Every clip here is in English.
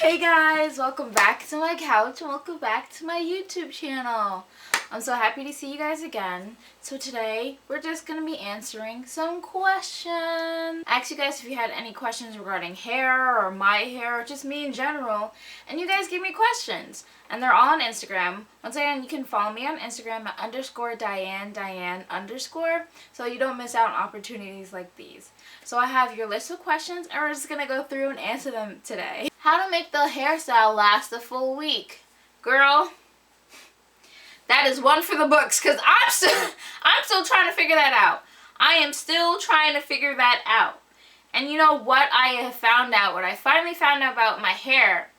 Hey guys, welcome back to my couch and welcome back to my YouTube channel. I'm so happy to see you guys again. So today we're just going to be answering some questions. I asked you guys if you had any questions regarding hair or my hair or just me in general, and you guys gave me questions. And they're all on Instagram. Once again, you can follow me on Instagram at _Diane_, so you don't miss out on opportunities like these. So I have your list of questions and we're just going to go through and answer them today. How to make the hairstyle last a full week. Girl, that is one for the books because I'm still trying to figure that out. I am still trying to figure that out. And you know what I have found out, what I finally found out about my hair,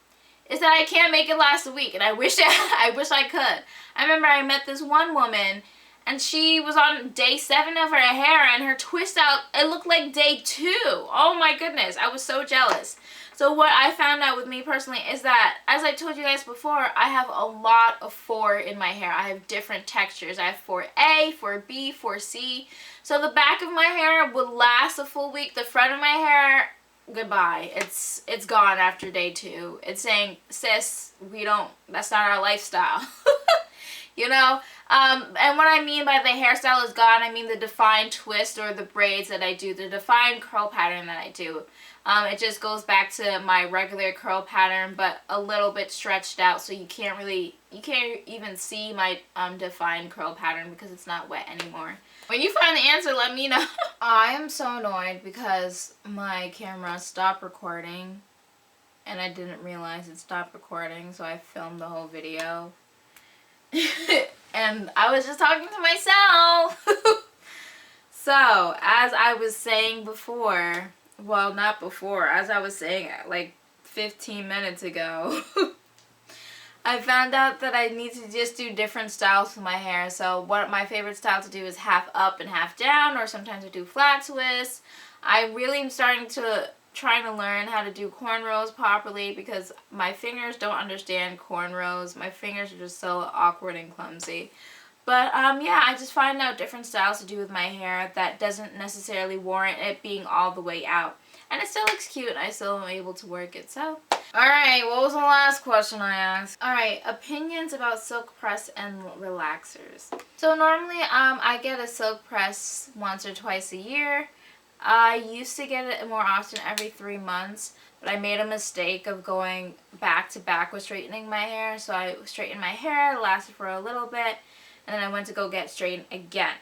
is that I can't make it last a week, and I wish I could. I remember I met this one woman, and she was on day 7 of her hair, and her twist out, it looked like day 2. Oh my goodness, I was so jealous. So what I found out with me personally is that, as I told you guys before, I have a lot of 4 in my hair. I have different textures. I have 4A, 4B, 4C. So the back of my hair would last a full week. The front of my hair, goodbye. It's gone after day 2. It's saying, sis, that's not our lifestyle. You know? And what I mean by the hairstyle is gone, I mean the defined twist or the braids that I do, the defined curl pattern that I do. It just goes back to my regular curl pattern, but a little bit stretched out, so you can't even see my defined curl pattern because it's not wet anymore. When you find the answer, let me know. I am so annoyed because my camera stopped recording, and I didn't realize it stopped recording, so I filmed the whole video. And I was just talking to myself. So, as I was saying before, well, not before, as I was saying like 15 minutes ago, I found out that I need to just do different styles with my hair. So what my favorite style to do is half up and half down, or sometimes I do flat twists. I really am trying to learn how to do cornrows properly because my fingers don't understand cornrows. My fingers are just so awkward and clumsy. But yeah, I just find out different styles to do with my hair that doesn't necessarily warrant it being all the way out. And it still looks cute and I still am able to work it. So, alright, what was the last question I asked? Alright, opinions about silk press and relaxers. So normally I get a silk press once or twice a year. I used to get it more often every 3 months, but I made a mistake of going back to back with straightening my hair. So I straightened my hair, it lasted for a little bit, and then I went to go get straightened again.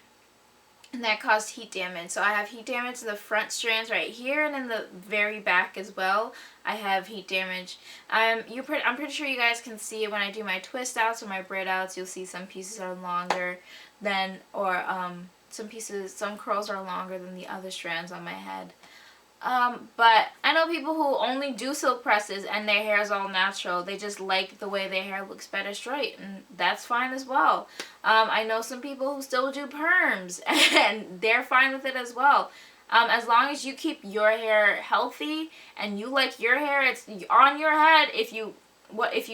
And that caused heat damage. So I have heat damage to the front strands right here, and in the very back as well, I have heat damage. I'm pretty sure you guys can see it when I do my twist outs or my braid outs. You'll see some pieces are longer than, or some curls are longer than the other strands on my head. But I know people who only do silk presses and their hair is all natural. They just like the way their hair looks better straight, and that's fine as well. I know some people who still do perms and they're fine with it as well. As long as you keep your hair healthy and you like your hair, it's on your head. If you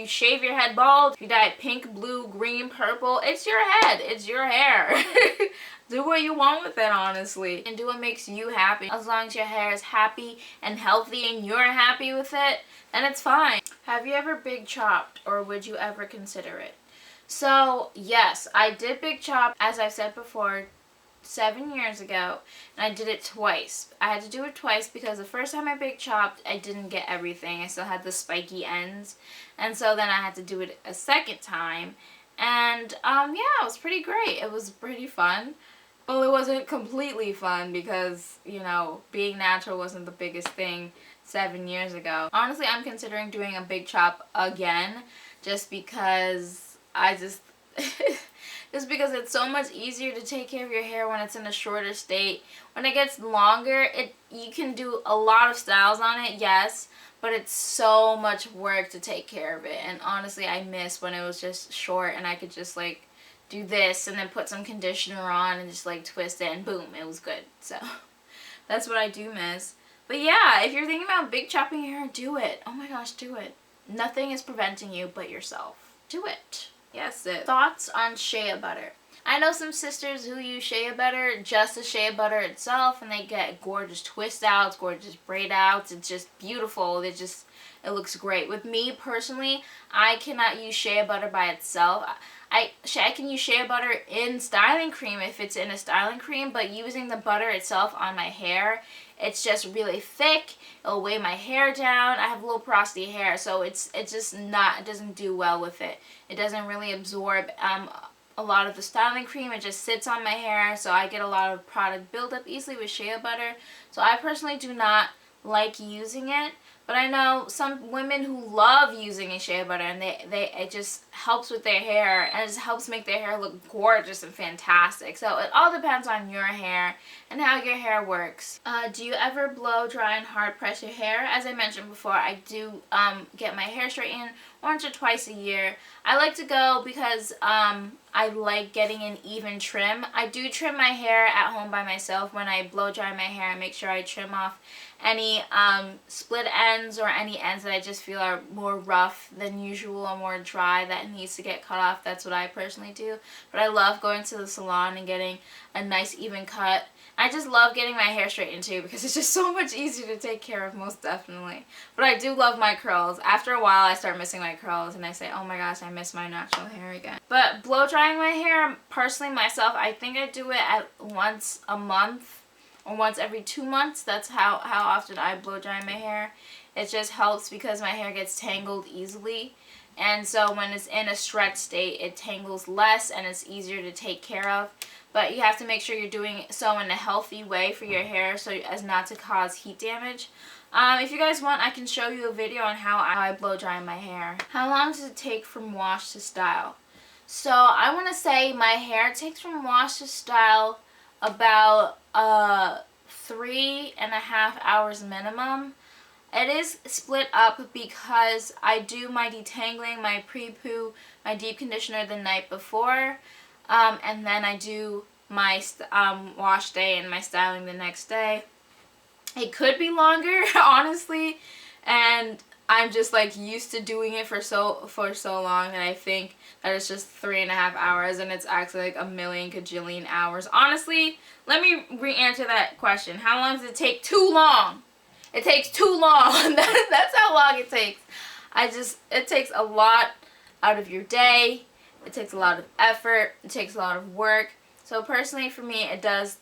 shave your head bald, if you dye it pink, blue, green, purple, it's your head, it's your hair. Do what you want with it, honestly, and do what makes you happy. As long as your hair is happy and healthy and you're happy with it, then it's fine. Have you ever big chopped, or would you ever consider it? So yes, I did big chop, as I've said before, 7 years ago, and I did it twice. I had to do it twice because the first time I big chopped, I didn't get everything. I still had the spiky ends, and so then I had to do it a second time, and yeah, it was pretty great. It was pretty fun. Well, it wasn't completely fun because, you know, being natural wasn't the biggest thing 7 years ago. Honestly, I'm considering doing a big chop again just because just because it's so much easier to take care of your hair when it's in a shorter state. When it gets longer, you can do a lot of styles on it, yes, but it's so much work to take care of it. And honestly, I miss when it was just short and I could just like do this and then put some conditioner on and just like twist it and boom, it was good. So that's what I do miss. But yeah, if you're thinking about big chopping your hair, do it. Oh my gosh, do it. Nothing is preventing you but yourself. Do it. Yes, it. Thoughts on shea butter. I know some sisters who use shea butter, just the shea butter itself, and they get gorgeous twist outs, gorgeous braid outs. It's just beautiful. it looks great. With me personally, I cannot use shea butter by itself. I can use shea butter in styling cream if it's in a styling cream, but using the butter itself on my hair, it's just really thick. It'll weigh my hair down. I have low porosity hair, so it's just not, it doesn't do well with it. It doesn't really absorb a lot of the styling cream. It just sits on my hair, so I get a lot of product buildup easily with shea butter. So I personally do not like using it. But I know some women who love using a shea butter, and it just helps with their hair, and it just helps make their hair look gorgeous and fantastic. So it all depends on your hair and how your hair works. Do you ever blow dry and hard press your hair? As I mentioned before, I do get my hair straightened once or twice a year. I like to go because I like getting an even trim. I do trim my hair at home by myself. When I blow dry my hair, I make sure I trim off any split ends or any ends that I just feel are more rough than usual or more dry that needs to get cut off. That's what I personally do. But I love going to the salon and getting a nice even cut. I just love getting my hair straightened too because it's just so much easier to take care of, most definitely. But I do love my curls. After a while I start missing my curls and I say, oh my gosh, I miss my natural hair again. But blow drying my hair, personally myself, I think I do it at once a month or once every 2 months. That's how often I blow dry my hair. It just helps because my hair gets tangled easily. And so when it's in a stretched state, it tangles less and it's easier to take care of. But you have to make sure you're doing so in a healthy way for your hair so as not to cause heat damage. If you guys want, I can show you a video on how I blow dry my hair. How long does it take from wash to style? So I want to say my hair takes from wash to style about 3.5 hours minimum. It is split up because I do my detangling, my pre-poo, my deep conditioner the night before. And then I do my wash day and my styling the next day. It could be longer, honestly, and I'm just like used to doing it for so long, and I think that it's just 3.5 hours, and it's actually like a million gajillion hours. Honestly, let me re-answer that question. How long does it take? Too long. It takes too long. That's how long it takes. It takes a lot out of your day. It takes a lot of effort. It takes a lot of work. So personally for me, it does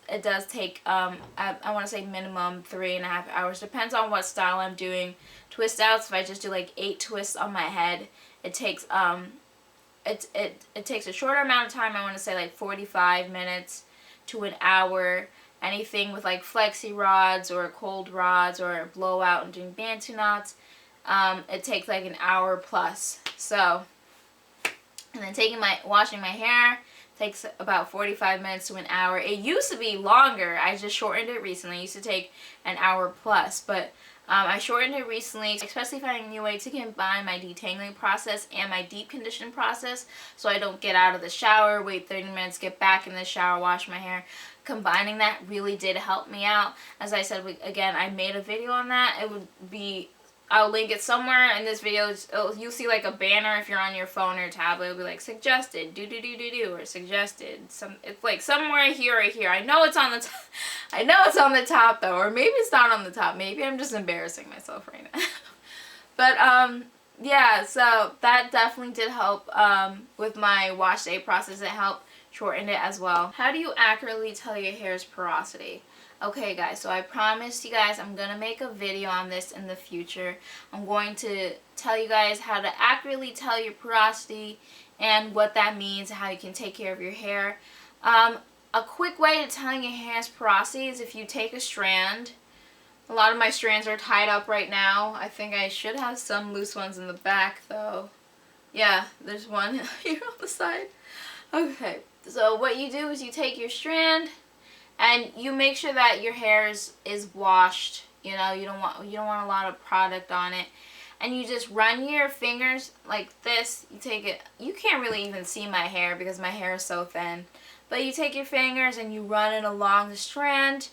take, I want to say minimum 3.5 hours. Depends on what style I'm doing. Twist outs, if I just do like 8 twists on my head, it takes, it takes a shorter amount of time. I want to say like 45 minutes to an hour. Anything with like flexi rods or cold rods or blowout and doing bantu knots, it takes like an hour plus. So, and then washing my hair takes about 45 minutes to an hour. It used to be longer. I just shortened it recently. It used to take an hour plus, but I shortened it recently, especially finding a new way to combine my detangling process and my deep conditioning process, so I don't get out of the shower, wait 30 minutes, get back in the shower, wash my hair. Combining that really did help me out. As I said, again, I made a video on that. It would be, I'll link it somewhere in this video. You'll see like a banner if you're on your phone or tablet. It'll be like suggested, do, or suggested. It's like somewhere here or here. I know it's on the top. I know it's on the top though, or maybe it's not on the top. Maybe I'm just embarrassing myself right now. But yeah, so that definitely did help with my wash day process. It helped shorten it as well. How do you accurately tell your hair's porosity? Okay guys, so I promised you guys I'm going to make a video on this in the future. I'm going to tell you guys how to accurately tell your porosity and what that means, how you can take care of your hair. A quick way to telling your hair's porosity is if you take a strand. A lot of my strands are tied up right now. I think I should have some loose ones in the back though. Yeah, there's one here on the side. Okay, so what you do is you take your strand and you make sure that your hair is washed. You know, you don't want a lot of product on it. And you just run your fingers like this. You take it, you can't really even see my hair because my hair is so thin. But you take your fingers and you run it along the strand.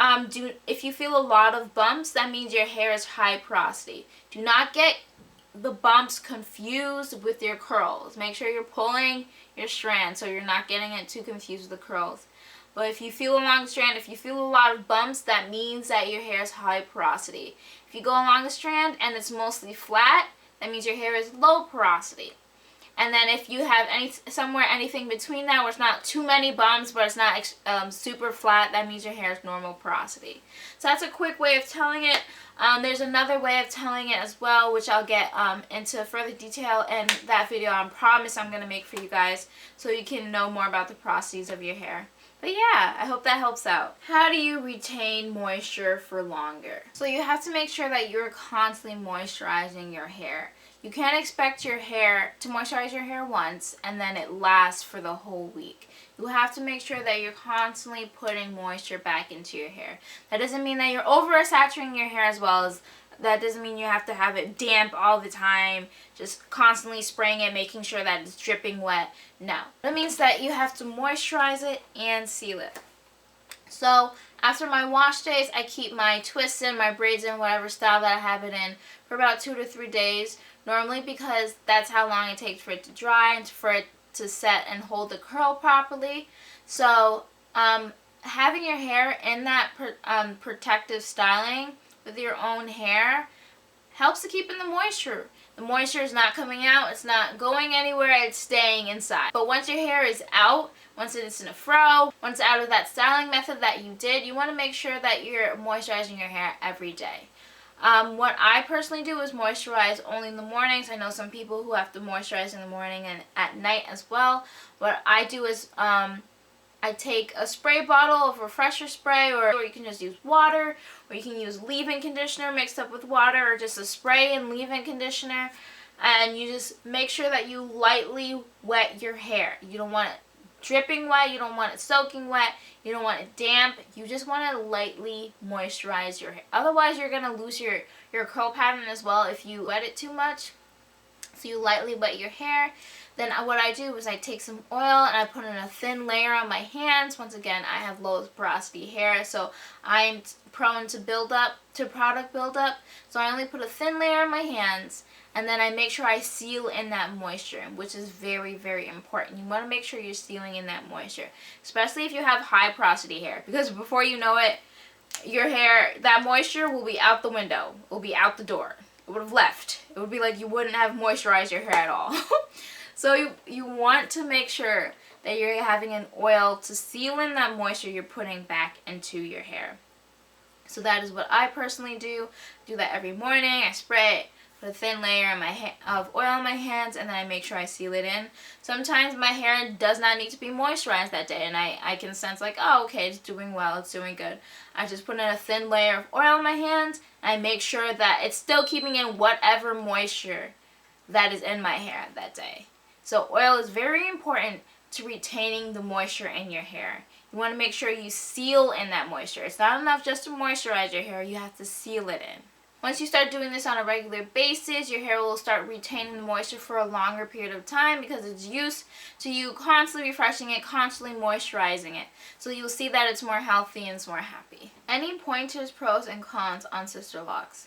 If you feel a lot of bumps, that means your hair is high porosity. Do not get the bumps confused with your curls. Make sure you're pulling your strand so you're not getting it too confused with the curls. But if you feel along the strand, if you feel a lot of bumps, that means that your hair is high porosity. If you go along the strand and it's mostly flat, that means your hair is low porosity. And then if you have anything between that where it's not too many bumps but it's not super flat, that means your hair is normal porosity. So that's a quick way of telling it. There's another way of telling it as well, which I'll get into further detail in that video. I promise I'm going to make for you guys so you can know more about the porosities of your hair. But yeah, I hope that helps out. How do you retain moisture for longer? So you have to make sure that you're constantly moisturizing your hair. You can't expect your hair to moisturize your hair once and then it lasts for the whole week. You have to make sure that you're constantly putting moisture back into your hair. That doesn't mean that you're oversaturating your hair as well as that doesn't mean you have to have it damp all the time, just constantly spraying it, making sure that it's dripping wet. No. That means that you have to moisturize it and seal it. So after my wash days, I keep my twists in, my braids in, whatever style that I have it in, for about 2 to 3 days. Normally because that's how long it takes for it to dry and for it to set and hold the curl properly. So having your hair in that protective styling with your own hair helps to keep in the moisture. The moisture is not coming out, it's not going anywhere, it's staying inside. But once your hair is out, once it's in a fro, once out of that styling method that you did, you want to make sure that you're moisturizing your hair every day. What I personally do is moisturize only in the mornings. I know some people who have to moisturize in the morning and at night as well. What I do is I take a spray bottle of refresher spray, or you can just use water, or you can use leave-in conditioner mixed up with water, or just a spray and leave-in conditioner, and you just make sure that you lightly wet your hair. You don't want it dripping wet, you don't want it soaking wet, you don't want it damp, you just want to lightly moisturize your hair. Otherwise you're going to lose your curl pattern as well if you wet it too much. So you lightly wet your hair. Then what I do is I take some oil and I put in a thin layer on my hands. Once again, I have low porosity hair, so I'm prone to product buildup. So I only put a thin layer on my hands, and then I make sure I seal in that moisture, which is very, very important. You want to make sure you're sealing in that moisture, especially if you have high porosity hair, because before you know it, your hair, that moisture will be out the window, will be out the door. It would have left. It would be like you wouldn't have moisturized your hair at all. So you want to make sure that you're having an oil to seal in that moisture you're putting back into your hair. So that is what I personally do. I do that every morning. I spray it, put a thin layer of oil on my hands, and then I make sure I seal it in. Sometimes my hair does not need to be moisturized that day, and I can sense like, oh, okay, it's doing well, it's doing good. I just put in a thin layer of oil on my hands, and I make sure that it's still keeping in whatever moisture that is in my hair that day. So oil is very important to retaining the moisture in your hair. You want to make sure you seal in that moisture. It's not enough just to moisturize your hair, you have to seal it in. Once you start doing this on a regular basis, your hair will start retaining the moisture for a longer period of time because it's used to you constantly refreshing it, constantly moisturizing it. So you'll see that it's more healthy and it's more happy. Any pointers, pros, and cons on sister locks?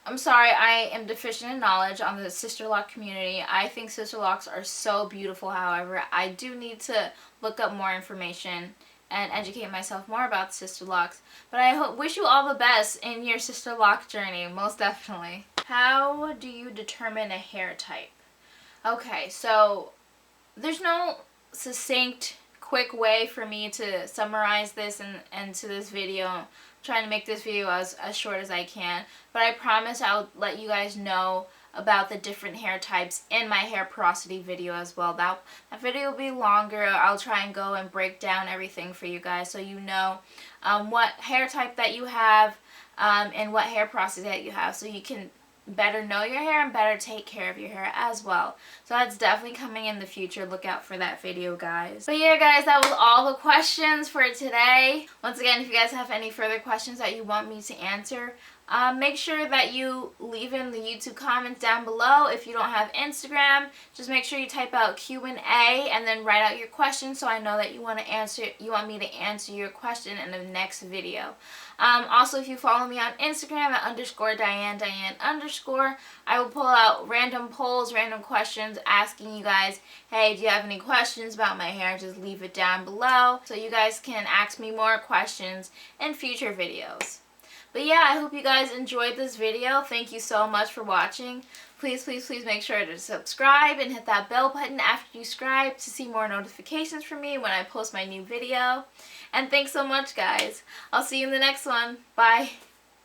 I'm sorry, I am deficient in knowledge on the sister lock community. I think sister locks are so beautiful, however. I do need to look up more information and educate myself more about sister locks. But I wish you all the best in your sister lock journey, most definitely. How do you determine a hair type? Okay, so there's no succinct, quick way for me to summarize this and to this video. I'm trying to make this video as short as I can, but I promise I'll let you guys know about the different hair types in my hair porosity video as well. That video will be longer. I'll try and go and break down everything for you guys so you know what hair type that you have and what hair porosity that you have, so you can better know your hair and better take care of your hair as well. So that's definitely coming in the future. Look out for that video, guys. But yeah, guys, that was all the questions for today. Once again, if you guys have any further questions that you want me to answer, make sure that you leave in the YouTube comments down below. If you don't have Instagram, just make sure you type out Q&A and then write out your question so I know that you want me to answer your question in the next video. Also, if you follow me on Instagram at _Diane_, I will pull out random polls, random questions asking you guys, hey, do you have any questions about my hair? Just leave it down below so you guys can ask me more questions in future videos. But yeah, I hope you guys enjoyed this video. Thank you so much for watching. Please, please, please make sure to subscribe and hit that bell button after you subscribe to see more notifications from me when I post my new video. And thanks so much, guys. I'll see you in the next one. Bye.